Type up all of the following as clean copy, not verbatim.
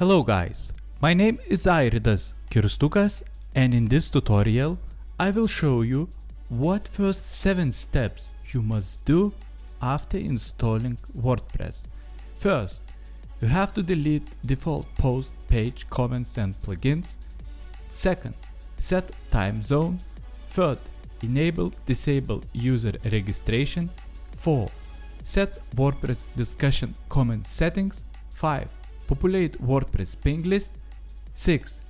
Hello guys, my name is Airidas Kirstukas, and in this tutorial I will show you what first 7 steps you must do after installing WordPress. First, you have to delete default post, page, comments and plugins. Second, set time zone. Third, enable disable user registration. 4. Set WordPress discussion comment settings. 5. Populate WordPress ping list. 6.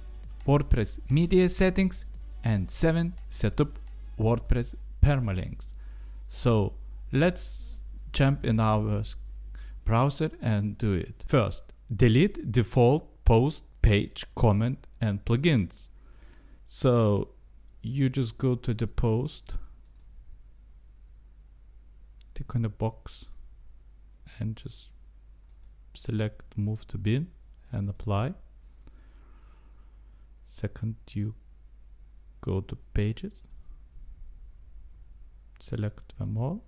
WordPress media settings. And 7. Set up WordPress permalinks. So let's jump in our browser and do it. First, delete default post, page, comment and plugins. So you just go to the post, click on the box and just select move to bin and apply. Second, you go to pages, select them all,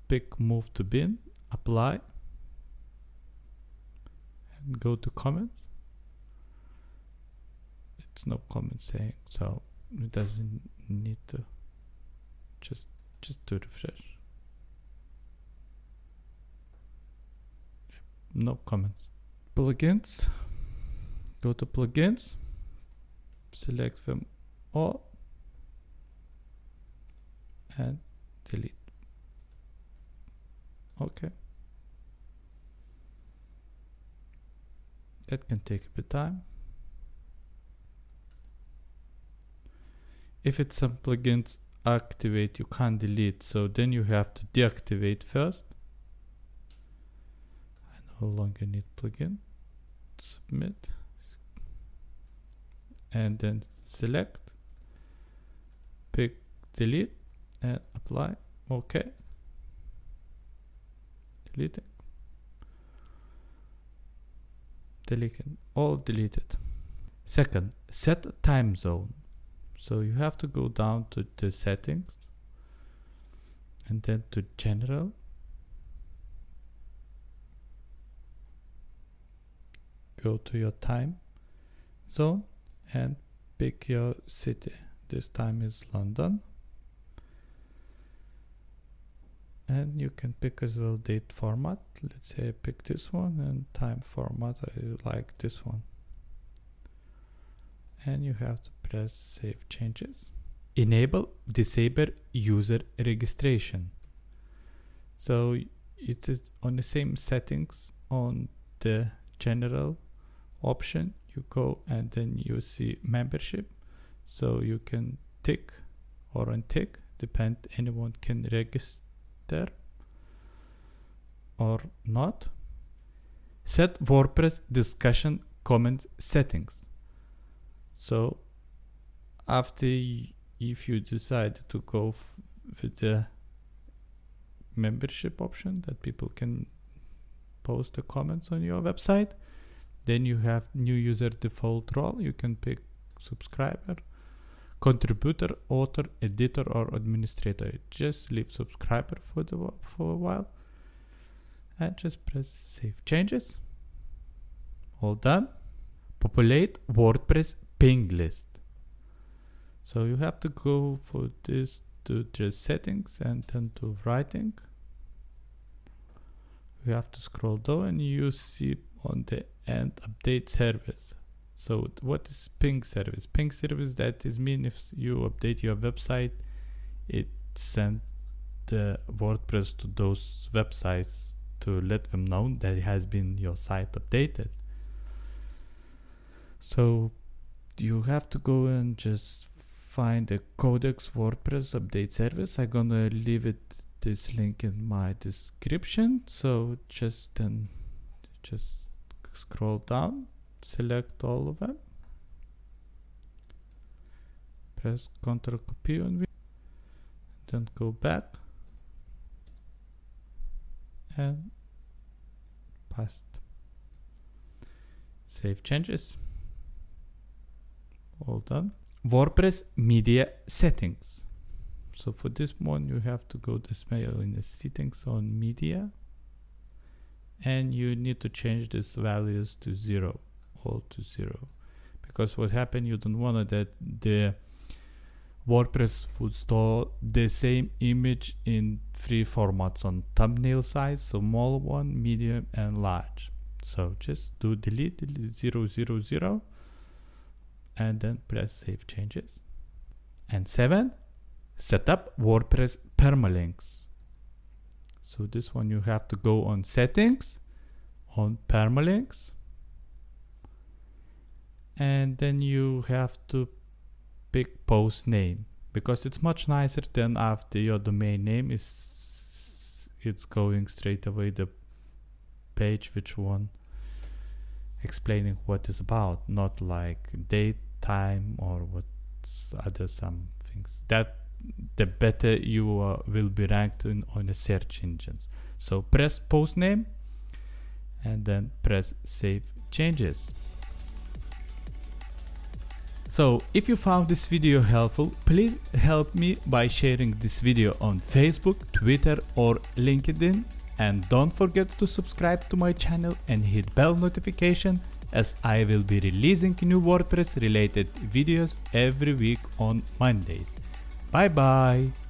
pick move to bin, apply, and go to comments. It's no comment saying, so it doesn't need to, just to refresh. No comments. Plugins, go to plugins, select them all and delete. Okay, that can take a bit of time. If it's some plugins activate, you can't delete, so then you have to deactivate first. I no longer need plugin. Submit, and then select, pick delete and apply. Okay, deleting, all deleted. Second, set time zone. So you have to go down to the settings and then to general, go to your time zone and pick your city. This time is London, and you can pick as well date format. Let's say I pick this one, and time format I like this one. And you have to press save changes. Enable disable user registration. So it is on the same settings on the general option. You go and then you see membership. So you can tick or untick, depend, anyone can register or not. Set WordPress discussion comment settings. So after, if you decide to go with the membership option that people can post the comments on your website, then you have new user default role. You can pick subscriber, contributor, author, editor or administrator. Just leave subscriber for a while and just press save changes. All done. Populate WordPress ping list. So you have to go for this to just settings and then to writing. You have to scroll down and you see on the end update service. So what is ping service? Ping service, that is mean if you update your website, it sends the WordPress to those websites to let them know that it has been your site updated. So you have to go and just find the Codex WordPress update service. I'm gonna leave this link in my description. So just scroll down, select all of them, press Ctrl copy on, then go back and paste. Save changes. All done. WordPress media settings. So for this one you have to go this mail in the settings on media and you need to change these values to 0, all to 0, because what happened, you don't want that the WordPress would store the same image in 3 formats on thumbnail size, so small one, medium and large. So just do delete 0, 0, 0 and then press save changes. And 7, set up WordPress Permalinks. So this one you have to go on settings, on Permalinks, and then you have to pick post name, because it's much nicer than after your domain name it's going straight away the page which one explaining what is about, not like date, time, or what's other some things. That the better you will be ranked on the search engines. So press post name and then press save changes. So if you found this video helpful, please help me by sharing this video on Facebook, Twitter or LinkedIn, and don't forget to subscribe to my channel and hit bell notification, as I will be releasing new WordPress related videos every week on Mondays. Bye bye!